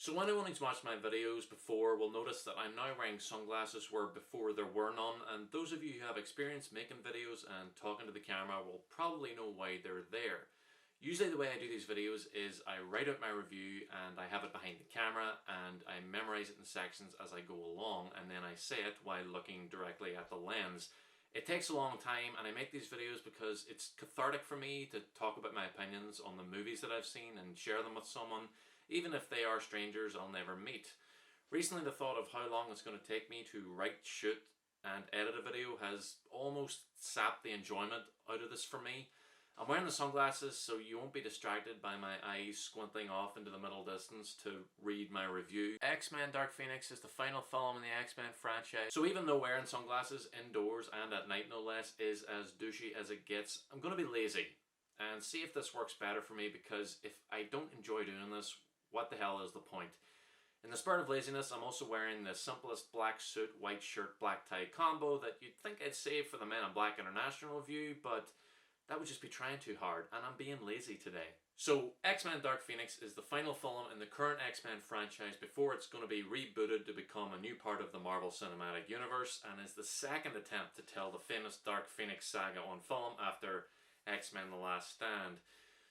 So anyone who's watched my videos before will notice that I'm now wearing sunglasses where before there were none, and those of you who have experience making videos and talking to the camera will probably know why they're there. Usually the way I do these videos is I write out my review and I have it behind the camera and I memorize it in sections as I go along, and then I say it while looking directly at the lens. It takes a long time, and I make these videos because it's cathartic for me to talk about my opinions on the movies that I've seen and share them with someone, even if they are strangers I'll never meet. Recently the thought of how long it's going to take me to write, shoot and edit a video has almost sapped the enjoyment out of this for me. I'm wearing the sunglasses so you won't be distracted by my eyes squinting off into the middle distance to read my review. X-Men Dark Phoenix is the final film in the X-Men franchise, so even though wearing sunglasses indoors and at night no less is as douchey as it gets, I'm going to be lazy and see if this works better for me, because if I don't enjoy doing this, what the hell is the point? In the spirit of laziness, I'm also wearing the simplest black suit, white shirt, black tie combo that you'd think I'd save for the Men in Black International review, but that would just be trying too hard, and I'm being lazy today. So, X-Men Dark Phoenix is the final film in the current X-Men franchise before it's going to be rebooted to become a new part of the Marvel Cinematic Universe, and is the second attempt to tell the famous Dark Phoenix saga on film after X-Men The Last Stand.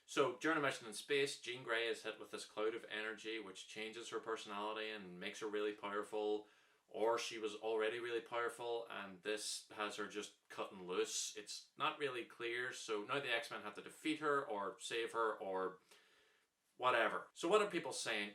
So, during a mission in space, Jean Grey is hit with this cloud of energy which changes her personality and makes her really powerful. Or she was already really powerful and this has her just cutting loose. It's not really clear, so now the X-Men have to defeat her or save her or whatever. So what are people saying?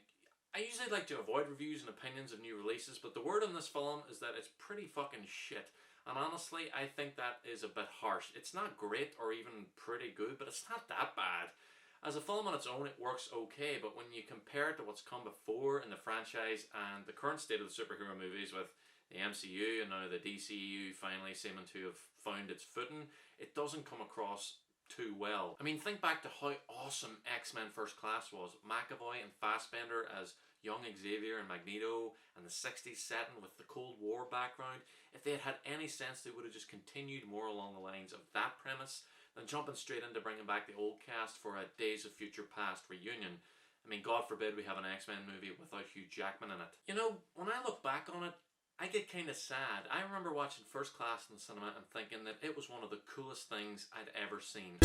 I usually like to avoid reviews and opinions of new releases, but the word on this film is that it's pretty fucking shit. And honestly, I think that is a bit harsh. It's not great or even pretty good, but it's not that bad. As a film on its own, it works okay, but when you compare it to what's come before in the franchise and the current state of the superhero movies with the MCU and now the DCU finally seeming to have found its footing, it doesn't come across too well. I mean, think back to how awesome X-Men First Class was. McAvoy and Fassbender as young Xavier and Magneto, and the 60s setting with the Cold War background. If they had had any sense, they would have just continued more along the lines of that premise than jumping straight into bringing back the old cast for a Days of Future Past reunion. I mean, God forbid we have an X-Men movie without Hugh Jackman in it. You know, when I look back on it, I get kind of sad. I remember watching First Class in the cinema and thinking that it was one of the coolest things I'd ever seen.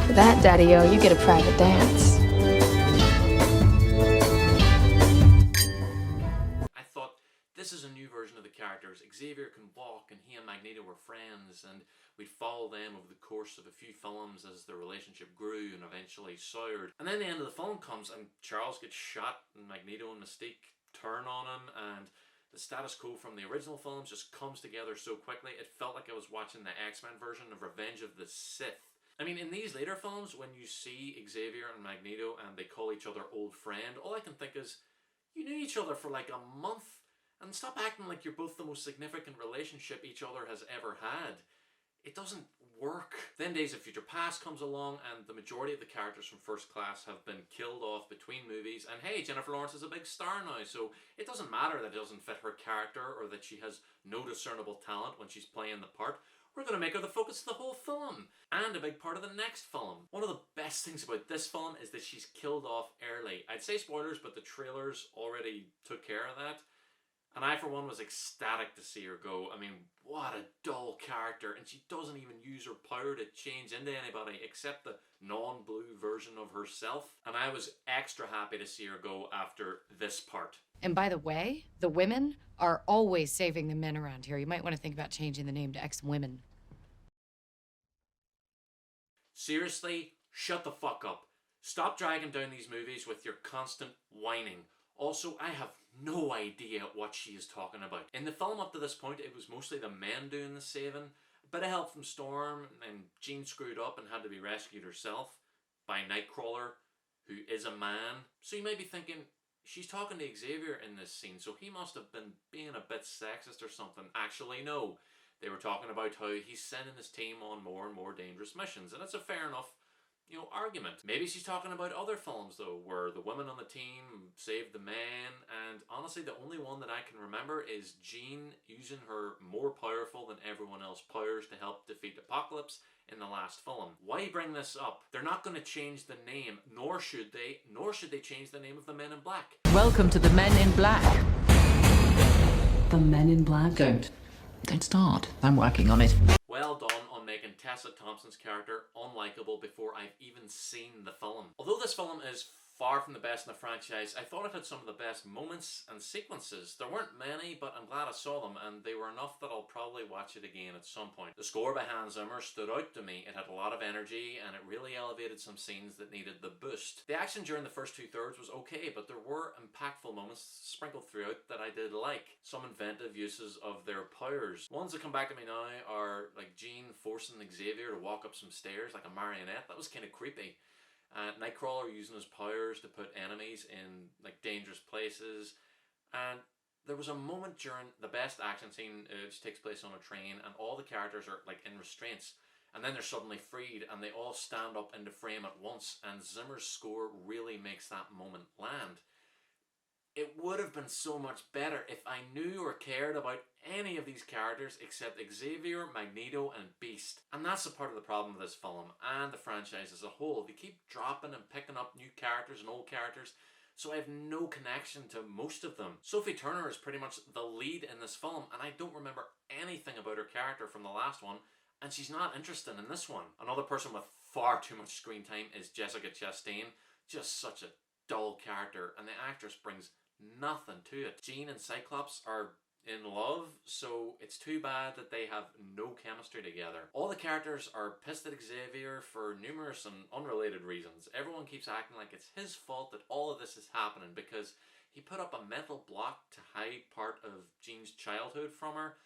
For that, Daddy-O, you get a private dance. I thought, this is a new version of the characters. Xavier can walk and he and Magneto were friends, and we'd follow them over the course of a few films as their relationship grew and eventually soured. And then the end of the film comes and Charles gets shot and Magneto and Mystique turn on him, and the status quo from the original films just comes together so quickly. It felt like I was watching the X-Men version of Revenge of the Sith. I mean, in these later films, when you see Xavier and Magneto and they call each other old friend, all I can think is, you knew each other for like a month, and stop acting like you're both the most significant relationship each other has ever had. It doesn't work. Then Days of Future Past comes along, and the majority of the characters from First Class have been killed off between movies, and hey, Jennifer Lawrence is a big star now, so it doesn't matter that it doesn't fit her character or that she has no discernible talent when she's playing the part. We're going to make her the focus of the whole film, and a big part of the next film. One of the best things about this film is that she's killed off early. I'd say spoilers, but the trailers already took care of that. And I, for one, was ecstatic to see her go. I mean, what a dull character. And she doesn't even use her power to change into anybody except the non-blue version of herself. And I was extra happy to see her go after this part. And by the way, the women are always saving the men around here. You might want to think about changing the name to X-Women. Seriously, shut the fuck up. Stop dragging down these movies with your constant whining. Also, I have no idea what she is talking about. In the film up to this point, it was mostly the men doing the saving. A bit of help from Storm, and Jean screwed up and had to be rescued herself by Nightcrawler, who is a man. So you might be thinking, she's talking to Xavier in this scene, so he must have been being a bit sexist or something. Actually, no. They were talking about how he's sending his team on more and more dangerous missions, and it's a fair enough, argument. Maybe she's talking about other films though, where the women on the team saved the men, and honestly the only one that I can remember is Jean using her more powerful than everyone else powers to help defeat Apocalypse in the last film. Why bring this up? They're not going to change the name, nor should they change the name of the Men in Black. Welcome to the Men in Black. The Men in Black. Don't start. I'm working on it. Well done on making Tessa Thompson's character unlikable before I've even seen the film. Although this film is far from the best in the franchise, I thought it had some of the best moments and sequences. There weren't many, but I'm glad I saw them, and they were enough that I'll probably watch it again at some point. The score by Hans Zimmer stood out to me. It had a lot of energy, and it really elevated some scenes that needed the boost. The action during the first 2/3 was okay, but there were impactful moments sprinkled throughout that I did like. Some inventive uses of their powers. Ones that come back to me now are like Jean forcing Xavier to walk up some stairs like a marionette. That was kind of creepy. Nightcrawler using his powers to put enemies in like dangerous places, and there was a moment during the best action scene which takes place on a train, and all the characters are like in restraints, and then they're suddenly freed and they all stand up into frame at once, and Zimmer's score really makes that moment land. It would have been so much better if I knew or cared about any of these characters except Xavier, Magneto, and Beast. And that's a part of the problem with this film and the franchise as a whole. They keep dropping and picking up new characters and old characters, so I have no connection to most of them. Sophie Turner is pretty much the lead in this film, and I don't remember anything about her character from the last one, and she's not interesting in this one. Another person with far too much screen time is Jessica Chastain. Just such a dull character, and the actress brings nothing to it. Jean and Cyclops are in love, so it's too bad that they have no chemistry together. All the characters are pissed at Xavier for numerous and unrelated reasons. Everyone keeps acting like it's his fault that all of this is happening because he put up a mental block to hide part of Jean's childhood from her.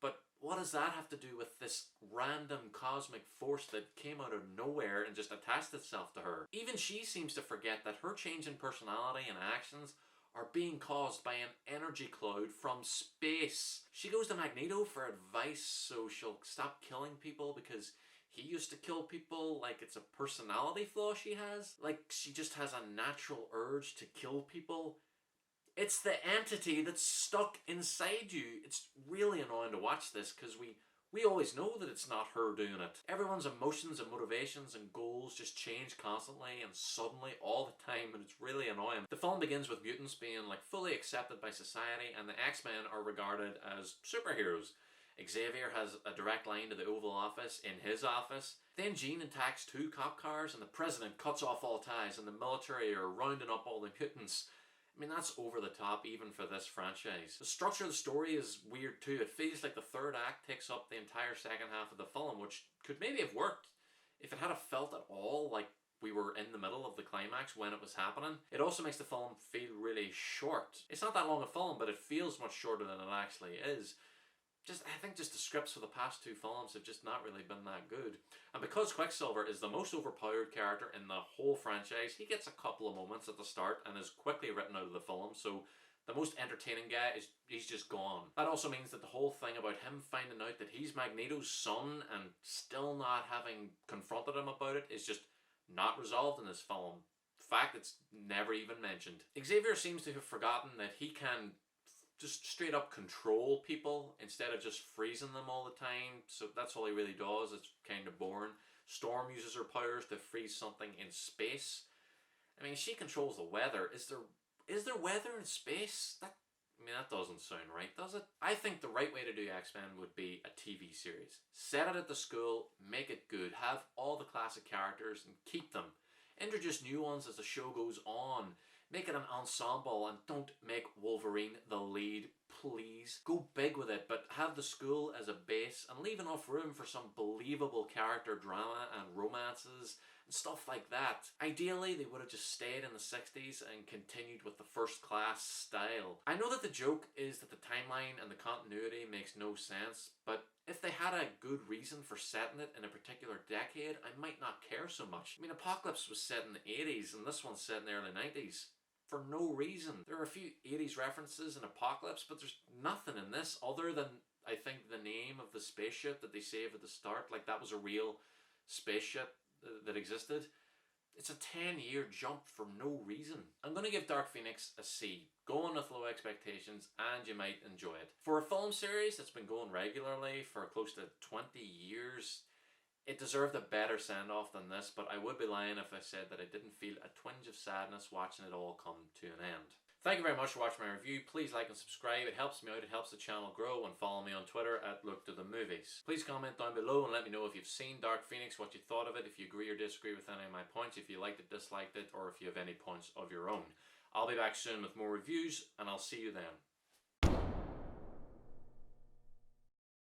But what does that have to do with this random cosmic force that came out of nowhere and just attached itself to her? Even she seems to forget that her change in personality and actions are being caused by an energy cloud from space. She goes to Magneto for advice so she'll stop killing people because he used to kill people like it's a personality flaw she has. Like she just has a natural urge to kill people. It's the entity that's stuck inside you. It's really annoying to watch this because we always know that it's not her doing it. Everyone's emotions and motivations and goals just change constantly and suddenly all the time, and it's really annoying. The film begins with mutants being like fully accepted by society, and the X-Men are regarded as superheroes. Xavier has a direct line to the Oval Office in his office. Then Jean attacks 2 cop cars, and the president cuts off all ties, and the military are rounding up all the mutants. I mean, that's over the top even for this franchise. The structure of the story is weird too. It feels like the third act takes up the entire second half of the film, which could maybe have worked if it had felt at all like we were in the middle of the climax when it was happening. It also makes the film feel really short. It's not that long a film, but it feels much shorter than it actually is. I think the scripts for the past 2 films have just not really been that good. And because Quicksilver is the most overpowered character in the whole franchise, he gets a couple of moments at the start and is quickly written out of the film, so the most entertaining guy he's just gone. That also means that the whole thing about him finding out that he's Magneto's son and still not having confronted him about it is just not resolved in this film. In fact, it's never even mentioned. Xavier seems to have forgotten that he can just straight up control people instead of just freezing them all the time, so that's all he really does. It's kind of boring. Storm uses her powers to freeze something in space. I mean, she controls the weather. Is there weather in space? That doesn't sound right, does it? I think the right way to do X-Men would be a TV series. Set it at the school, make it good, have all the classic characters and keep them. Introduce new ones as the show goes on. Make it an ensemble and don't make Wolverine the lead, please. Go big with it, but have the school as a base and leave enough room for some believable character drama and romances and stuff like that. Ideally, they would have just stayed in the 60s and continued with the First Class style. I know that the joke is that the timeline and the continuity makes no sense, but if they had a good reason for setting it in a particular decade, I might not care so much. I mean, Apocalypse was set in the 80s and this one's set in the early 90s. For no reason. There are a few 80s references in Apocalypse, but there's nothing in this other than, I think, the name of the spaceship that they save at the start. Like, that was a real spaceship that existed. It's a 10-year jump for no reason. I'm going to give Dark Phoenix a C. Go on with low expectations and you might enjoy it. For a film series that's been going regularly for close to 20 years, It deserved a better send-off than this, but I would be lying if I said that I didn't feel a twinge of sadness watching it all come to an end. Thank you very much for watching my review. Please like and subscribe. It helps me out. It helps the channel grow. And follow me on Twitter at LookToTheMovies. Please comment down below and let me know if you've seen Dark Phoenix, what you thought of it, if you agree or disagree with any of my points, if you liked it, disliked it, or if you have any points of your own. I'll be back soon with more reviews, and I'll see you then.